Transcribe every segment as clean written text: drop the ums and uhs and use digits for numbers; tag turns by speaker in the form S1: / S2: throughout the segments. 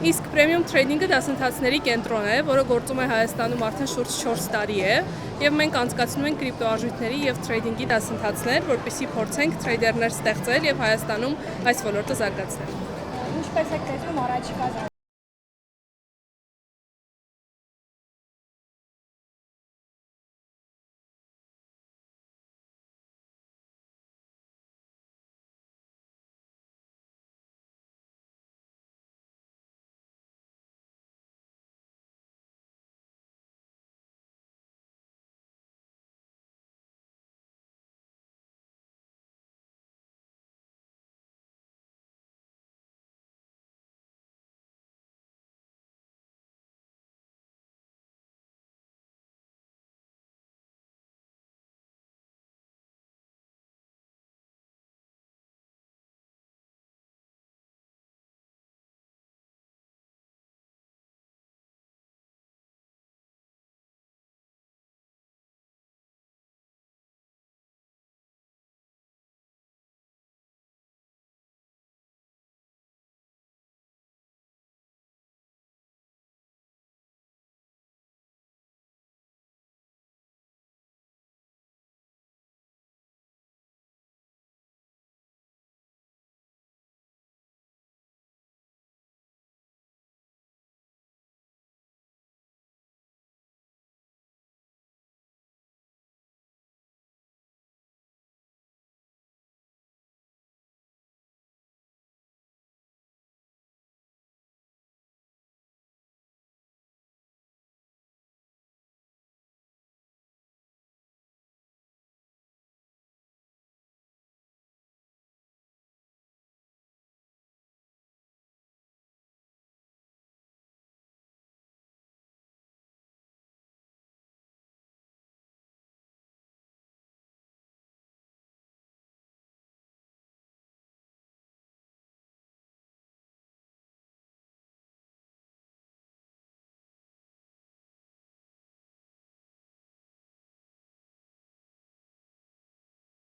S1: Իսկ Premium Trading-ը դասընթացների կենտրոն է, որը գործում է Հայաստանում արդեն շուրջ 4 տարի է, եւ մենք անցկացնում ենք կրիպտոարժույթների եւ թրեյդինգի դասընթացներ, որպեսզի փորձենք թրեյդերներ ստեղծել եւ Հայաստանում այս ոլորտը զարգացնել։
S2: Ինչպես եք տեսնում առաջիկա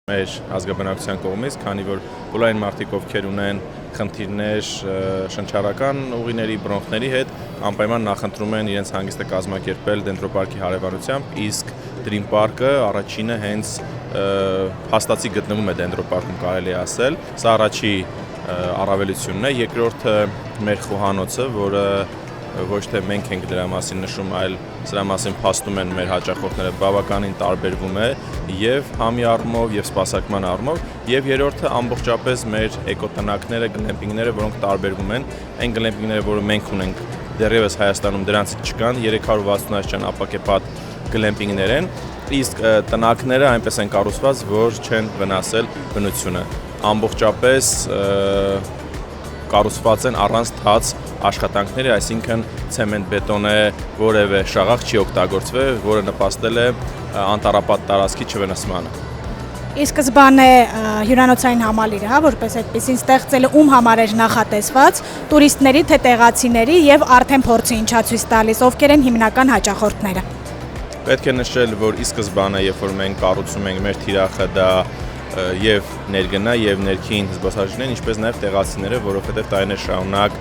S3: մեր ազգաբնակության կողմից, քանի որ բոլոր այն մարդիկ, ովքեր ունեն խնդիրներ շնչառական ուղիների, բրոնխների հետ, անպայման նախընտրում են իրենց հանգիստը կազմակերպել Դենտրոպարկի հարևանությամբ, իսկ Dream Park-ը առաջինը հենց հաստատի գտնվում է Դենտրոպարկում, կարելի է ասել։ Սա առաջի առավելությունն է, երկրորդը մեր խոհանոցը, որը ոչ թե մենք ենք դրա մասին նշում, այլ սրա մասին փաստում են մեր հաճախորդները, բավականին տարբերվում է եւ համի առումով եւ սպասարկման առումով, եւ երրորդը ամբողջապես մեր էկոտնակները, գլեմպինգները, որոնք տարբերվում են, այն գլեմպինգները, որը մենք ունենք, դեռևս Հայաստանում դրանցից չկան, 360 աստիճան ապակեպատ գլեմպինգներ են, իսկ տնակները այնպես են կառուցված, որ չեն վնասել բնությունը։ Ամբողջապես կառուցված են առանց թաց աշխատանքների, այսինքն ցեմենտ-բետոնե որևէ շաղախ չի օգտագործվել, որը նպաստել է անտառապատ տարածքի չվնասմանը։
S2: Ի սկզբանե հյուրանոցային համալիրը, որպես այդպեսին ստեղծելը ում համար էր նախատեսված, տուրիստների թե տեղացիների եւ արդեն փորձի ինչա ցույց տալիս, ովքեր են հիմնական հաճախորդները։
S3: Պետք է նշել, որ ի սկզբանե, երբ որ մենք կառուցում ենք մեր թիրախը, դա եւ ներգնա եւ ներքին զբոսաշրջիկներն, ինչպես նաեւ տեղացիները, որովհետեւ տարիներ շարունակ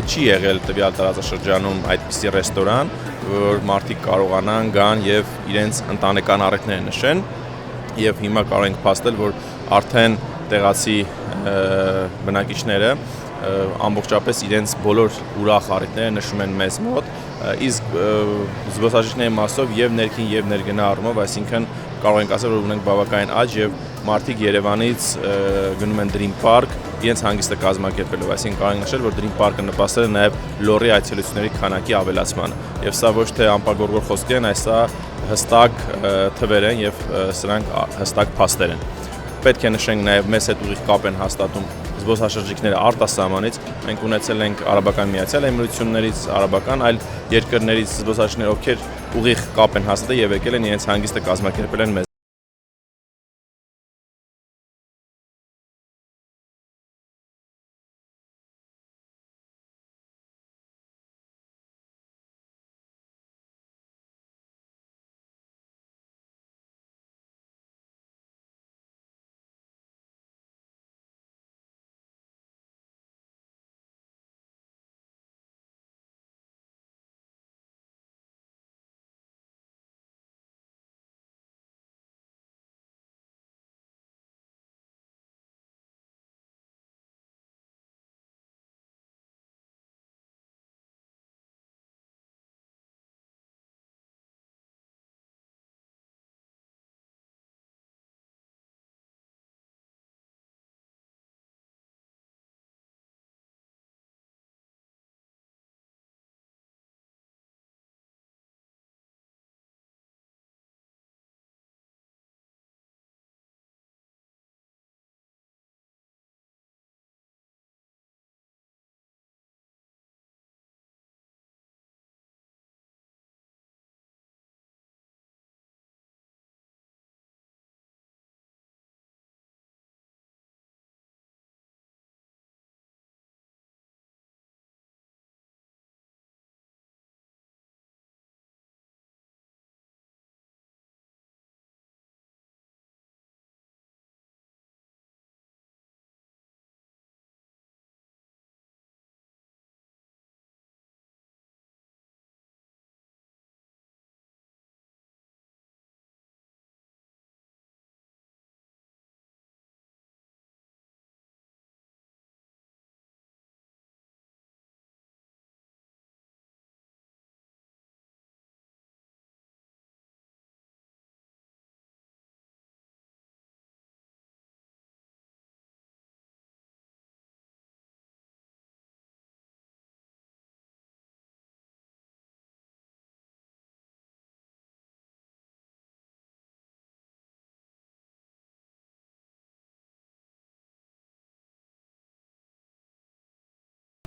S3: չի եղել տվյալ տարածաշրջանում այդպիսի ռեստորան, որ մարդիկ կարողանան գան եւ իրենց ընտանեկան առիթները նշեն, եւ հիմա կարող ենք փաստել, որ արդեն տեղացի բնակիչները ամբողջապես իրենց բոլոր ուրախ առիթները նշում են մեզ մոտ, իսկ զբոսաշրջիկների մասով եւ ներքին եւ ներգնա առումով, այսինքն կարող ենք ասել, որ ունենք բավականին աճ եւ մարդիկ Երևանից գնում են Dream Park իրենց հանգիստը կազմակերպելով, այսինքն կարող ենք նշել, որ Dream Park-ը նպաստել է նաեւ լոռի այցելությունների քանակի ավելացմանը։ Եվ սա ոչ թե անպագորգոր խոսքեր են, այլ սա հստակ թվեր են եւ սրանք հստակ փաստեր են։ Պետք է նշենք նաեւ մեզ հետ ուղիղ կապ են հաստատում զբոսաշրջիկները արտասահմանից, մենք ունեցել ենք Արաբական Միացյալ Էմիրություններից, արաբական այլ երկրներից զբոսաշրջիկներ, ովքեր ուղիղ կապ են հաստատել եւ եկել են իրենց հանգիստը կազմակերպել են մեզ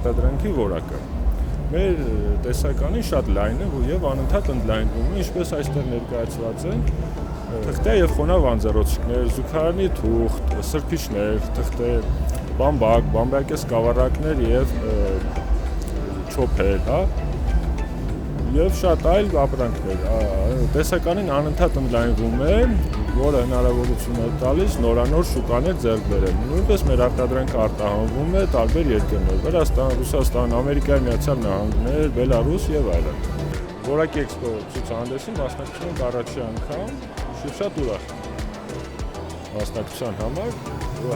S4: արտադրանքի որակը։ Մեր տեսականին շատ լայն է եւ անընդհատ ընդլայնվում է, ինչպես այստեղ ներկայացված են թղթե եւ խոնավ անձեռոցիկներ, զուգարանի թուղթ, սրբիչներ, թղթե, բամբակե սկավառակներ եւ չոփեր, հա, եւ շատ այլ ապրանքներ։ Տեսականին անընդհատ ընդլայնվում է, որը հնարավորություն է տալիս նորանոր շուկաներ ձեռք բերել։ Նույնպես մեր արտադրանքը արտահանվում է տարբեր երկրներ՝ Վրաստան, Ռուսաստան, Ամերիկայի Միացյալ Նահանգներ, Բելարուս եւ այլն։ Որակի էքսպո ցուցահանդեսին մասնակցում ենք առաջի անգամ, շատ ուրախ մասնակցության համար։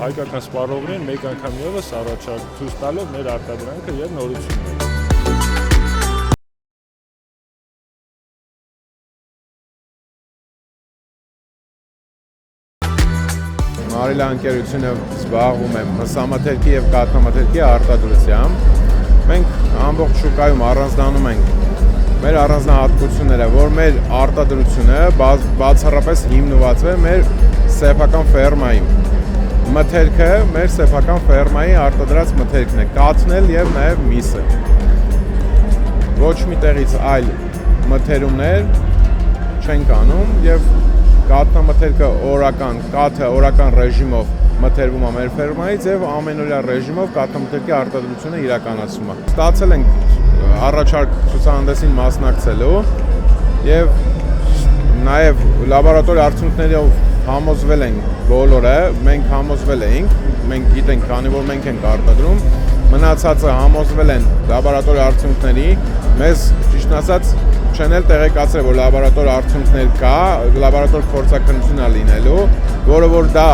S4: Հայկական սպառողներին մեկ անգամ եւս առաջարկ ցույց տալով մեր արտադրանքը եւ նորությունները։
S5: Մարիլա ընկերությունը զբաղվում է մսամթերքի եւ կաթնամթերքի արտադրությամբ։ Մենք ամբողջ շուկայում առանձնանում ենք մեր առանձնահատկությունները, որ մեր արտադրությունը բացառապես հիմնված է մեր սեփական ֆերմայի։ Մթերքը մեր սեփական ֆերմայի արտադրած մթերքն է, կաթնել եւ նաեւ միսը։ Ոչ մի տեղից այլ մթերումներ չենք անում եւ կաթնամթերքը կաթը օրական ռեժիմով մթերվում է մեր ֆերմայից եւ ամենօրյա ռեժիմով կաթնամթերքի արտադրությունը իրականացվում է։ Ստացել ենք առաջարկ ցուցահանդեսին մասնակցելու եւ նաեւ լաբորատորիա արդյունքներով համոզվել ենք բոլորը, մենք համոզվել էինք, մենք գիտենք, քանի որ մենք ենք արտադրում, մնացածը համոզվել են լաբորատորիա արդյունքների, մեզ ճիշտ ասած չեն էլ տեղեկացրել, որ լաբորատոր արդյունքներ կա, լաբորատոր փորձաքննություն է լինելու, որը որ դա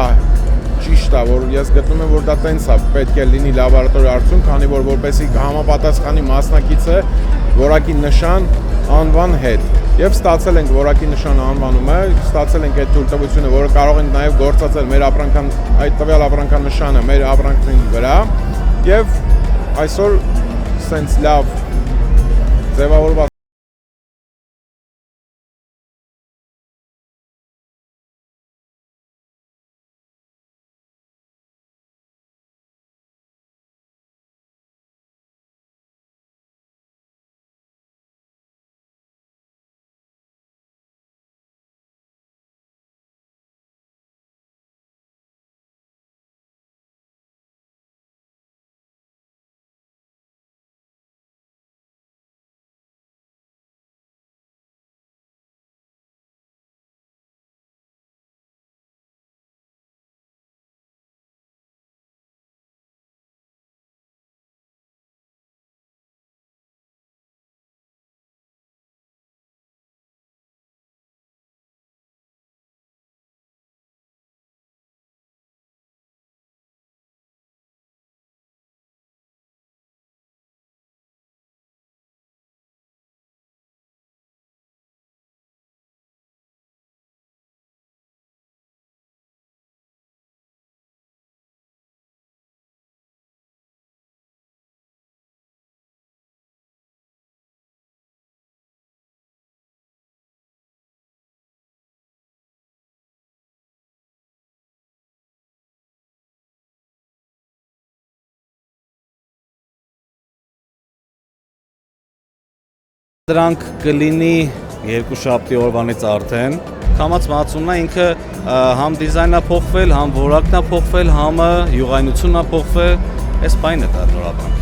S5: ճիշտ է, որ ես գտնում եմ, որ դա տենց է, պետք է լինի լաբորատոր արդյունք, քանի որ որպեսզի համապատասխանի մասնակիցը որակի նշան անվան հետ։ Եվ ստացել ենք որակի նշան անվանումը, ստացել ենք այդ թույլտվությունը, որը կարող ենք նաև գործածել մեր այդ տվյալ ապրանքանշանը մեր ապրանքների վրա, եւ այսօր սենց լավ ձևավորված
S6: Դրանք կլինի երկու շաբթի օրվանից արդեն։ Կամաց մածունն է ինքը համ դիզայնն է փոխվել, համ որակն է փոխվել, համ յուղայնությունն է փոխվել, այս բանը դա նորաբան։